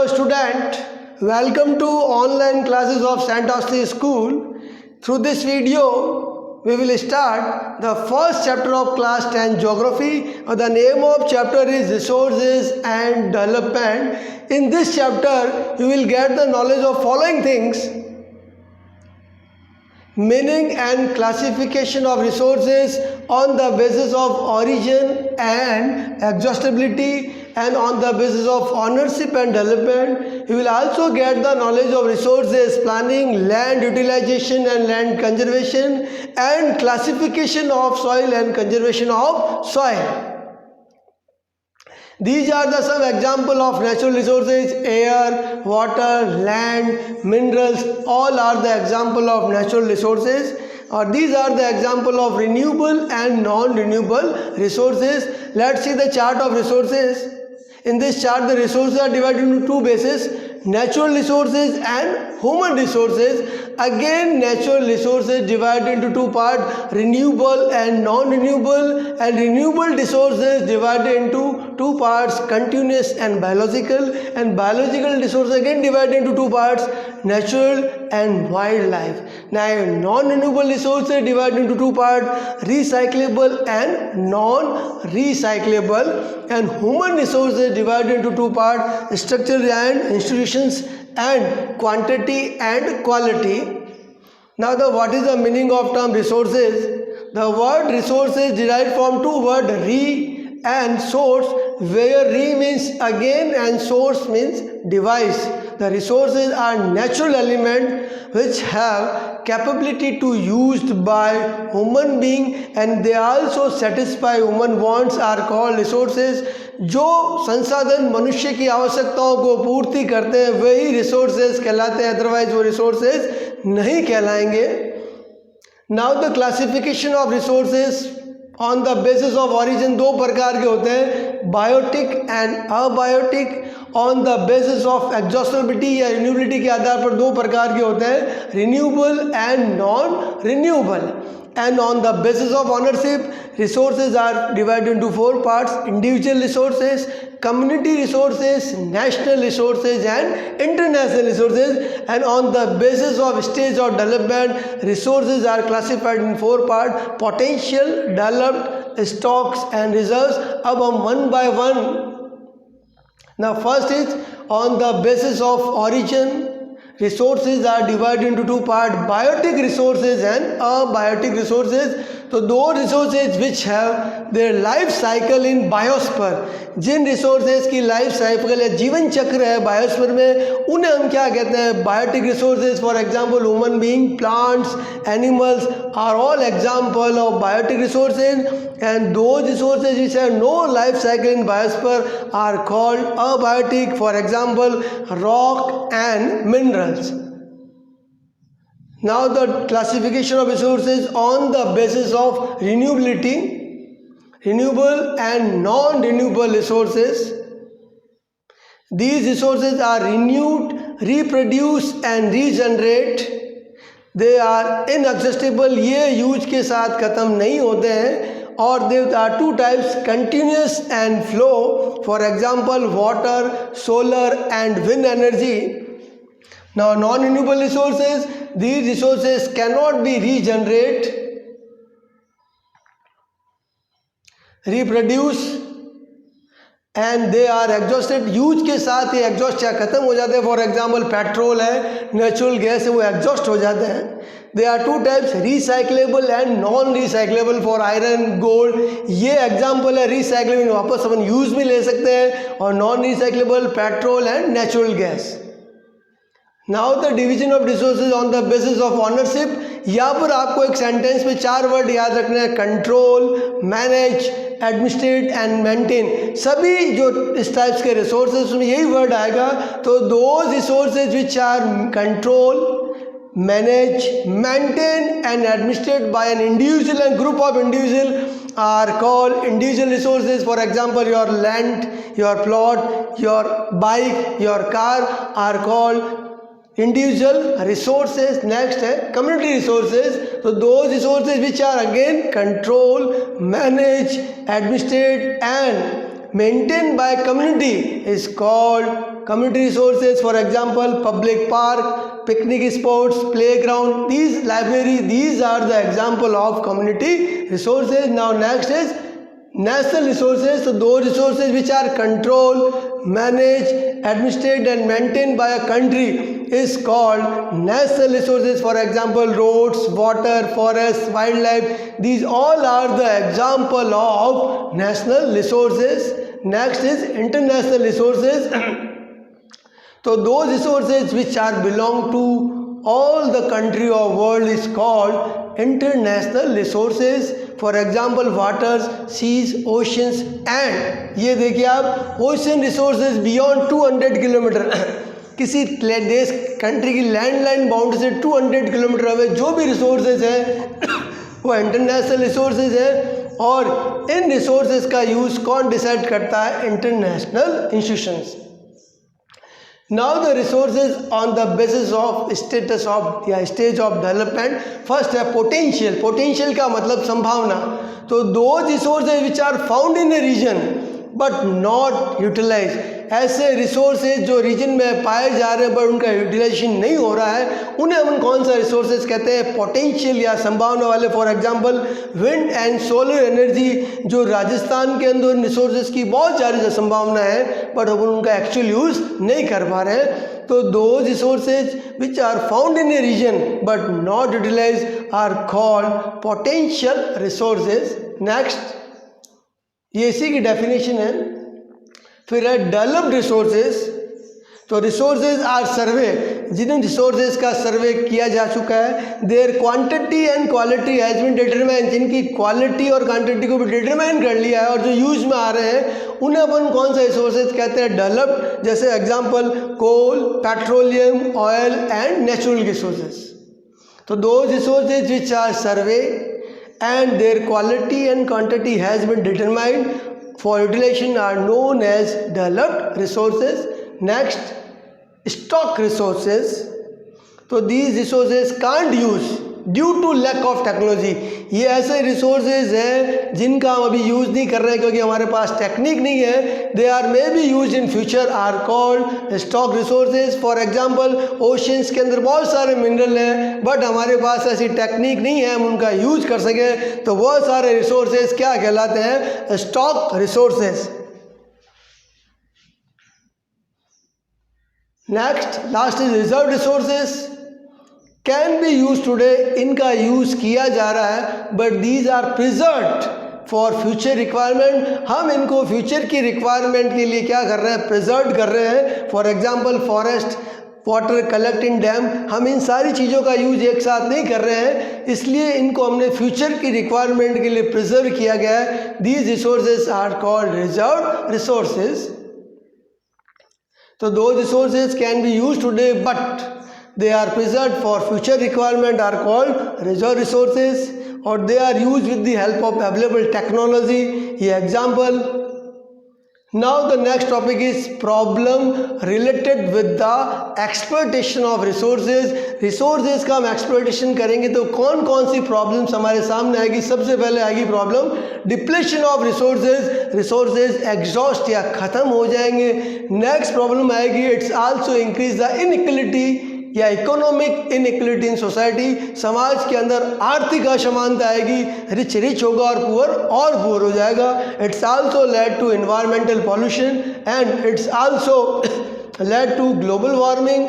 Hello student, welcome to online classes of St. Austin School. Through this video, we will start the first chapter of class 10 geography. The name of chapter is resources and development. In this chapter, you will get the knowledge of following things: meaning and classification of resources on the basis of origin and exhaustibility, and on the basis of ownership and development. You will also get the knowledge of resources planning, land utilization and land conservation, and classification of soil and conservation of soil. These are the some example of natural resources: air, water, land, minerals. All are the example of natural resources, or these are the example of renewable and non-renewable resources. Let's see the chart of resources. In this chart, the resources are divided into two bases: natural resources and human resources. Again, natural resources divided into two parts: renewable and non-renewable, and renewable resources divided into two parts: continuous and biological, and biological resources again divided into two parts: natural and wildlife. Now, non-renewable resources divided into two parts: recyclable and non-recyclable, and human resources divided into two parts: structure and institutions, and quantity and quality. Now, what is the meaning of term resources? The word resources derived from two words, re and source, where re means again and source means device. The resources are natural elements which have capability to used by human being, and they also satisfy human wants are called resources. जो संसाधन मनुष्य की आवश्यकताओं को पूर्ति करते हैं वही रिसोर्सेज कहलाते हैं, अदरवाइज वो रिसोर्सेज नहीं कहलाएंगे. Now the classification of resources on the basis of origin दो प्रकार के होते हैं: biotic and abiotic. On the basis of exhaustibility या रिन्यूबिलिटी के आधार पर दो प्रकार के होते हैं: renewable and non renewable. And on the basis of ownership, resources are divided into four parts: individual resources, community resources, national resources, and international resources. And on the basis of stage of development, resources are classified in four parts: potential, developed, stocks, and reserves. अब हम one by one. Now first is on the basis of origin. Resources are divided into two parts: biotic resources and abiotic resources. तो दो resources which have their life cycle in biosphere, Jin resources की life cycle या जीवन चक्र है biosphere में, उन्हें हम क्या कहते हैं? biotic resources. For example, human being, plants, animals are all example of biotic resources, and those resources which have no life cycle in biosphere are called abiotic. For example, rock and minerals. Now the classification of resources on the basis of renewability, renewable and non-renewable resources. These resources are renewed, reproduce and regenerate. They are inexhaustible. ये use के साथ ख़त्म नहीं होते हैं. और there are two types: continuous and flow. For example, water, solar and wind energy. Now, non-renewable resources, these resources cannot be regenerated, reproduce, and they are exhausted. Use के साथ ये एग्जॉस्ट या ख़त्म हो जाते हैं. फॉर एग्जाम्पल, पेट्रोल है, natural gas है, वो एग्जॉस्ट हो जाते हैं. They are two types: recyclable and non recyclable. For iron, gold, ये एग्जाम्पल है. रिसाइक्लेबल वापस अपन यूज में ले सकते हैं, और non recyclable petrol and natural gas. Now the division of resources on the basis of ownership. यहाँ पर आपको एक सेंटेंस में चार वर्ड याद रखना है: control, manage, administrate and maintain. सभी जो इस टाइप्स के रिसोर्सेज में यही वर्ड आएगा. तो those resources which are control, manage, maintain and administered by an individual and group of individual are called individual resources. For example, your land, your plot, your bike, your car are called individual resources. Next है community resources. So those resources which are again control, manage, administrate and maintained by community is called community resources. For example, public park, picnic spots, playground, these library, these are the example of community resources. Now next is national resources. So those resources which are controlled, managed, administered and maintained by a country is called national resources. For example, roads, water, forests, wildlife, these all are the example of national resources. Next is international resources. So those resources which are belong to all the country or world is called international resources. For example, waters, seas, oceans and ये देखिए आप ocean resources beyond 200 kilometre किसी देश country की land line boundary से 200 kilometre away जो भी resources हैं वो इंटरनेशनल रिसोर्सेज हैं और इन रिसोर्सेज का यूज़ कौन डिसाइड करता है? International institutions. Now the resources on the basis of status of या stage of development. First है potential. Potential का मतलब संभावना. तो those resources which are found in a region but not utilized, ऐसे रिसोर्सेज जो रीजन में पाए जा रहे हैं पर उनका यूटिलाइजेशन नहीं हो रहा है उन्हें हम कौन सा रिसोर्सेज कहते हैं? पोटेंशियल या संभावना वाले. For example wind and solar energy, जो राजस्थान के अंदर रिसोर्सेज की बहुत सारी संभावना है बट हम उनका एक्चुअल यूज़ नहीं कर पा रहे हैं. तो those resources which are found in a region but not utilize are called potential resources. Next, ये इसी की डेफिनेशन है. फिर है डेवलप्ड रिसोर्सेज. तो रिसोर्सेज आर सर्वे, जिन रिसोर्सेज का सर्वे किया जा चुका है. Their quantity and quality has been determine, जिनकी क्वालिटी और क्वांटिटी को भी डिटरमाइन कर लिया है और जो यूज में आ रहे हैं उन्हें अपन कौन सा रिसोर्सेज कहते हैं? डेवलप्ड. जैसे example coal, petroleum, oil and natural resources. तो those resources which are survey and their quality and quantity has been determined for utilization are known as developed resources. Next, stock resources. So these resources can't use due to lack of technology. ये ऐसे resources हैं जिनका हम अभी use नहीं कर रहे हैं क्योंकि हमारे पास टेक्निक नहीं है. They are may be use in future, are called stock resources. For example oceans के अंदर बहुत सारे मिनरल हैं बट हमारे पास ऐसी टेक्निक नहीं है हम उनका यूज कर सकें, तो वो सारे रिसोर्सेज क्या कहलाते हैं? Stock resources. Next, last is reserve resources. Can be use today, इनका यूज़ किया जा रहा है but these are preserved for future requirement. हम इनको फ्यूचर की रिक्वायरमेंट के लिए क्या कर रहे हैं? प्रिजर्व कर रहे हैं. For example forest, water collect in dam, हम इन सारी चीज़ों का यूज एक साथ नहीं कर रहे हैं, इसलिए इनको हमने फ्यूचर की रिक्वायरमेंट के लिए प्रिजर्व किया गया है. These resources are called reserve resources. तो those resources can be use today but they are preserved for future requirement are called reserve resources, or they are used with the help of available technology. ये example. Now the next topic is problem related with the exploitation of resources. resources का हम exploitation करेंगे तो कौन कौन सी problems हमारे सामने आएगी? सबसे पहले आएगी problem depletion of resources. resources exhaust या ख़त्म हो जाएंगे. next problem आएगी it's also increase the inequality या इकोनॉमिक इनइक्वलिटी इन सोसाइटी. समाज के अंदर आर्थिक असमानता आएगी, रिच रिच होगा और पुअर हो जाएगा. It's also led to environmental pollution and it's also led to global warming.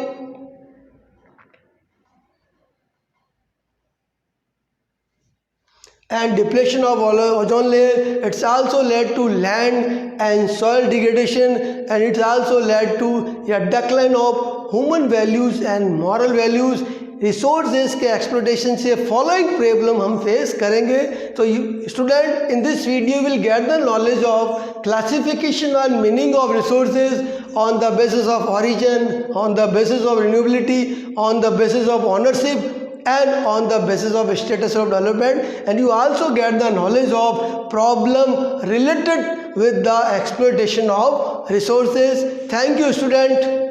and depletion of ozone layer. It's also led to land and soil degradation, and it's also led to a decline of human values and moral values. Resources के exploitation से following problem हम face करेंगे. तो student in this video will get the knowledge of classification and meaning of resources on the basis of origin, on the basis of renewability, on the basis of ownership, and on the basis of status of development. And you also get the knowledge of problem related with the exploitation of resources. Thank you, student.